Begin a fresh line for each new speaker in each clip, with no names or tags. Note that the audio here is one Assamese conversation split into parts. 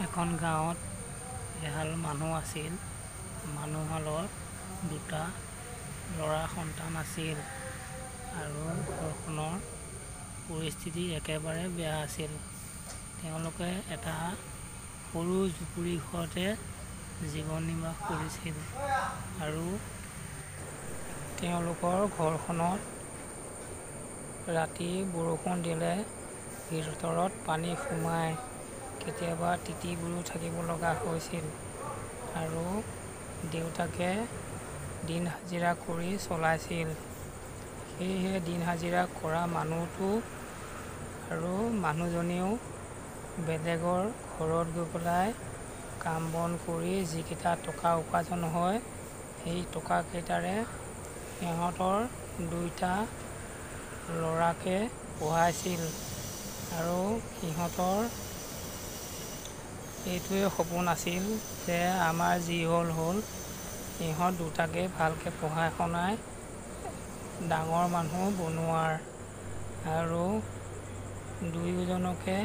এখন গাঁৱত এহাল মানুহ আছিল। মানুহহালৰ দুটা ল'ৰা সন্তান আছিল আৰু ঘৰখনৰ পৰিস্থিতি একেবাৰে বেয়া আছিল। তেওঁলোকে এটা সৰু জুপুৰি ঘৰতে জীৱন নিৰ্বাহ কৰিছিল আৰু তেওঁলোকৰ ঘৰখনত ৰাতি বৰষুণ দিলে ভিতৰত পানী সোমাই কেতিয়াবা তিতিবুৰি থাকিব লগা হৈছিল আৰু দেউতাকে দিন হাজিৰা কৰি চলাইছিল। সেয়েহে দিন হাজিৰা কৰা মানুহটো আৰু মানুহজনেও বেলেগৰ ঘৰত গৈ পেলাই কাম বন কৰি যিকেইটা টকা উপাৰ্জন হয় সেই টকাকেইটাৰে সিহঁতৰ দুইটা ল'ৰাকে পঢ়াইছিল আৰু সিহঁতৰ এইটোৱে সপোন আছিল যে আমাৰ যি হ'ল সিহঁত দুটাকে ভালকৈ পঢ়াই শুনাই ডাঙৰ মানুহ বনোৱাৰ আৰু দুয়োজনকে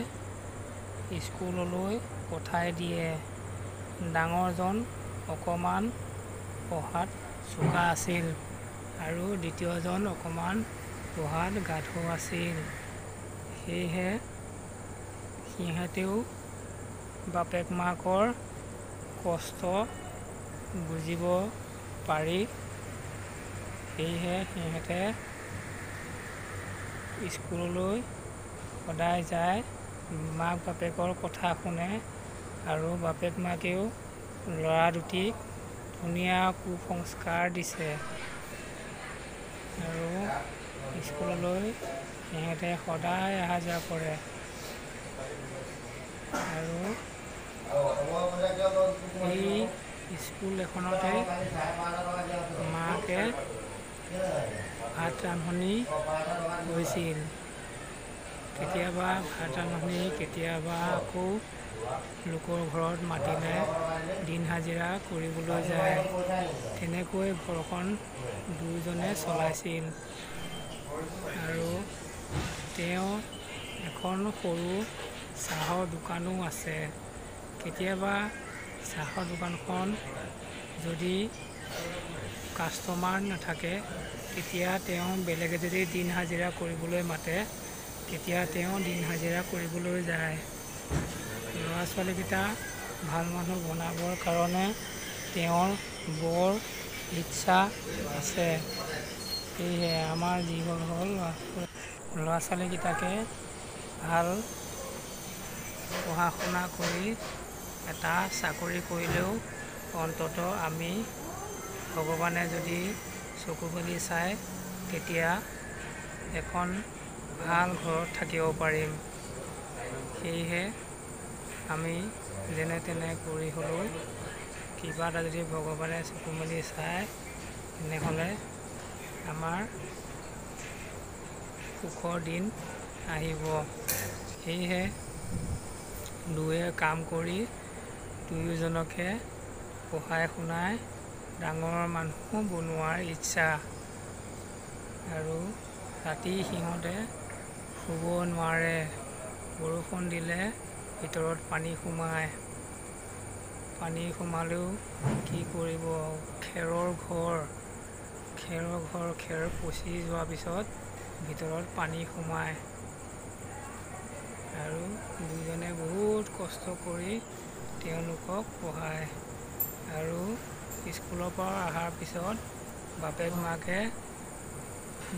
স্কুললৈ পঠাই দিয়ে। ডাঙৰজন অকণমান পঢ়াত চোকা আছিল আৰু দ্বিতীয়জন অকণমান পঢ়াত গাধ আছিল। সেয়েহে সিহঁতেও বাপেক মাকৰ কষ্ট বুজিব পাৰি সেয়েহে সিহঁতে স্কুললৈ সদায় যায়, মাক বাপেকৰ কথা শুনে আৰু বাপেক মাকেও ল'ৰা দুটিক ধুনীয়া কুসংস্কাৰ দিছে আৰু স্কুললৈ সিহঁতে সদায় অহা যোৱা কৰে আৰু এই স্কুল এখনতে মাকে ভাত ৰান্ধনি কৰিছিল। কেতিয়াবা ভাত ৰান্ধনি কেতিয়াবা আকৌ লোকৰ ঘৰত মাতিলে দিন হাজিৰা কৰিবলৈ যায়। তেনেকৈ ঘৰখন দুয়োজনে চলাইছিল আৰু তেওঁ এখন সৰু চাহৰ দোকানো আছে। কেতিয়াবা চাহৰ দোকানখন যদি কাষ্টমাৰ নাথাকে তেতিয়া তেওঁ বেলেগে যদি দিন হাজিৰা কৰিবলৈ মাতে তেতিয়া তেওঁ দিন হাজিৰা কৰিবলৈ যায়। ল'ৰা ছোৱালীকেইটা ভাল মানুহ বনাবৰ কাৰণে তেওঁৰ বৰ ইচ্ছা আছে। সেয়েহে আমাৰ যি হ'ল ল'ৰা ছোৱালীকেইটাকে ভাল পঢ়া শুনা কৰি এটা চাকৰি কৰিলেও অন্ততঃ আমি ভগৱানে যদি চকু মেলি চায় তেতিয়া এখন ভাল ঘৰত থাকিব পাৰিম। সেয়েহে আমি যেনে তেনে কৰি হ'লেও কিবা এটা যদি ভগৱানে চকু মেলি চায় তেনেহ'লে আমাৰ সুখৰ দিন আহিব। সেয়েহে দুয়ে কাম কৰি দুয়োজনকে পঢ়াই শুনাই ডাঙৰ মানুহ বনোৱাৰ ইচ্ছা আৰু ৰাতি সিহঁতে শুব নোৱাৰে। বৰষুণ দিলে ভিতৰত পানী সোমায়। পানী সোমালেও কি কৰিব, খেৰৰ ঘৰ খেৰ পচি যোৱাৰ পিছত ভিতৰত পানী সোমায় আৰু দুয়োজনে বহুত কষ্ট কৰি তেওঁলোকক পঢ়ায় আৰু স্কুলৰ পৰা অহাৰ পিছত বাপেক মাকে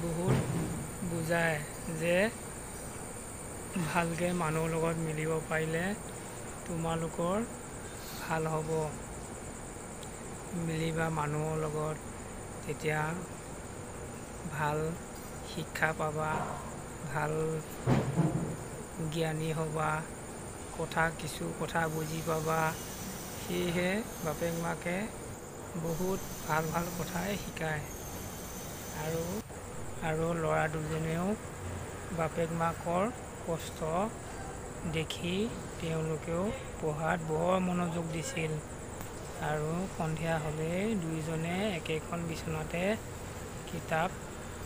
বহুত বুজায় যে ভালকৈ মানুহৰ লগত মিলিব পাৰিলে তোমালোকৰ ভাল হ'ব। মিলিবা মানুহৰ লগত তেতিয়া ভাল শিক্ষা পাবা, ভাল জ্ঞানী হ'বা, কিছু কথা বুজি পাবা। সেয়েহে বাপেক মাকে বহুত ভাল ভাল কথাই শিকায় আৰু ল'ৰা দুজনেও বাপেক মাকৰ কষ্ট দেখি তেওঁলোকেও পঢ়াত বৰ মনোযোগ দিছিল আৰু সন্ধিয়া হ'লেই দুয়োজনে একেখন বিচনাতে কিতাপ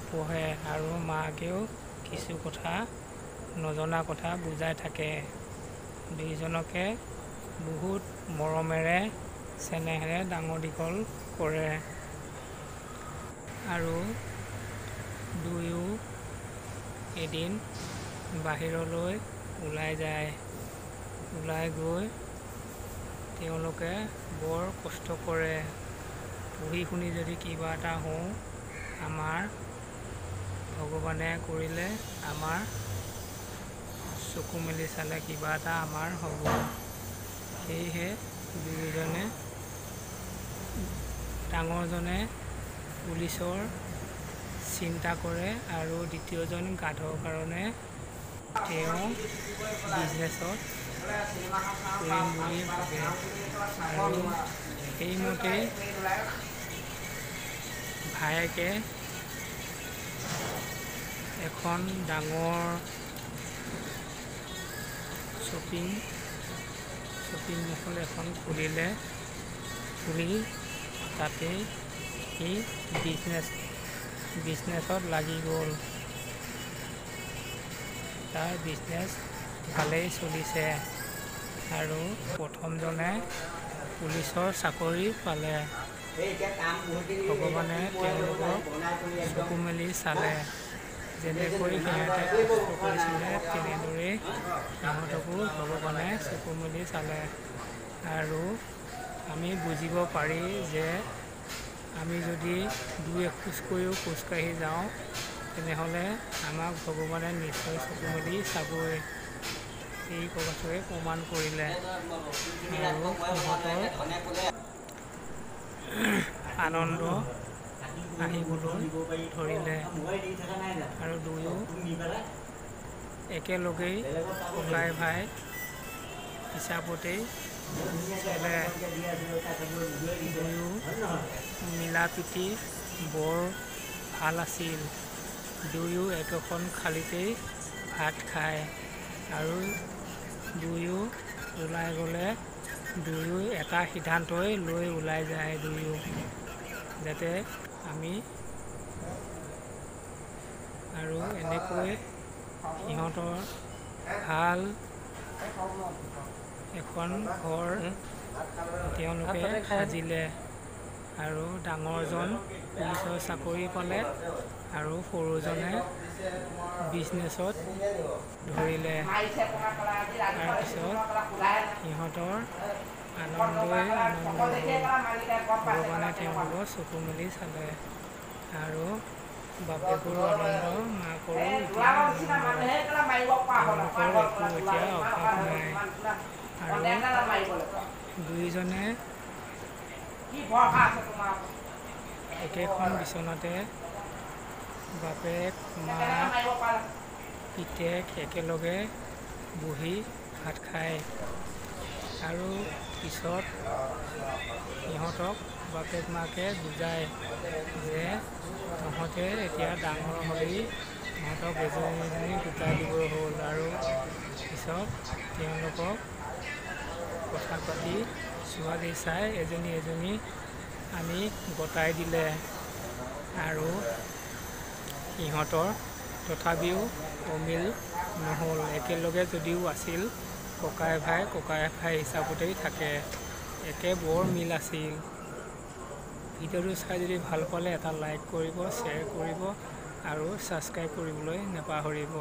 পঢ়ে আৰু মাকেও কিছু কথা নজনা কথা বুজাই থাকে। দুয়োজনকে বহুত মৰমেৰে চেনেহেৰে ডাঙৰ দীঘল কৰে আৰু দুয়ো এদিন বাহিৰলৈ ওলাই যায়। ওলাই গৈ তেওঁলোকে বৰ কষ্ট কৰে। পঢ়ি শুনি যদি কিবা এটা হওঁ, আমাৰ ভগৱানে কৰিলে আমাৰ চকু মেলি চালে কিবা এটা আমাৰ হ'ব। সেয়েহে দুয়োজনে ডাঙৰজনে পুলিচৰ চিন্তা কৰে আৰু দ্বিতীয়জন গাধৰ কাৰণে তেওঁ বিজনেছত কৰিম বুলি ভাবে আৰু সেইমতেই ভায়েকে এখন ডাঙৰ শ্বপিং মল এখন খুলি তাতেই সি বিজনেছত লাগি গ'ল। তাৰ বিজনেছ ভালেই চলিছে আৰু প্ৰথমজনে পুলিচৰ চাকৰি পালে। ভগৱানে তেওঁলোকক চকু মেলি চালে। যেনেকৈ সিহঁতে কষ্ট কৰিছিলে তেনেদৰেই সিহঁতকো ভগৱানে চকু মেলি চালে। আৰু আমি বুজিব পাৰি যে আমি যদি দুই এখোজকৈও খোজকাঢ়ি যাওঁ তেনেহ'লে আমাক ভগৱানে নিশ্চয় চকু মেলি চাবই। এই কথাটোৱে প্ৰমাণ কৰিলে আৰু সিহঁতৰ আনন্দ আহিবলৈ ধৰিলে আৰু দুয়ো একেলগেই ককাই ভাই হিচাপতেই চলে। দুয়ো মিলা প্ৰীতি বৰ ভাল আছিল। দুয়ো একেখন থালিতেই ভাত খায় আৰু দুয়ো ওলাই গ'লে দুয়ো এটা সিদ্ধান্তই লৈ ওলাই যায় দুয়ো, যাতে আমি আৰু এনেকৈ সিহঁতৰ ভাল এখন ঘৰ তেওঁলোকে সাজিলে আৰু ডাঙৰজন পুলিচৰ চাকৰি পালে আৰু সৰুজনে বিজনেছত ধৰিলে। তাৰপিছত সিহঁতৰ আনন্দই আনন্দ হ'ল। ভগৱানে তেওঁলোকৰ চকু মেলি চালে আৰু বাপেকৰো আনন্দ, মাকৰো এতিয়া আনন্দ। তেওঁলোকৰ একো এতিয়া অভাৱ নাই আৰু দুয়োজনে একেখন বিচনাতে বাপেক মাক পিতেক একেলগে বহি ভাত খায় আৰু পিছত সিহঁতক বাপেক মাকে বুজায় যে তহঁতে এতিয়া ডাঙৰ হৈ তহঁতক এজনী গোটাই দিব হ'ল আৰু পিছত তেওঁলোকক কথা পাতি ছোৱালী চাই এজনী আনি গতাই দিলে আৰু সিহঁতৰ তথাপিও অমিল নহ'ল। একেলগে যদিও আছিল ককাই ভাই হিচাপতেই থাকে। একে বৰ মিল আছিল। ভিডিঅ'টো চাই যদি ভাল পালে এটা লাইক কৰিব, শ্বেয়াৰ কৰিব আৰু ছাবস্ক্ৰাইব কৰিবলৈ নাপাহৰিব।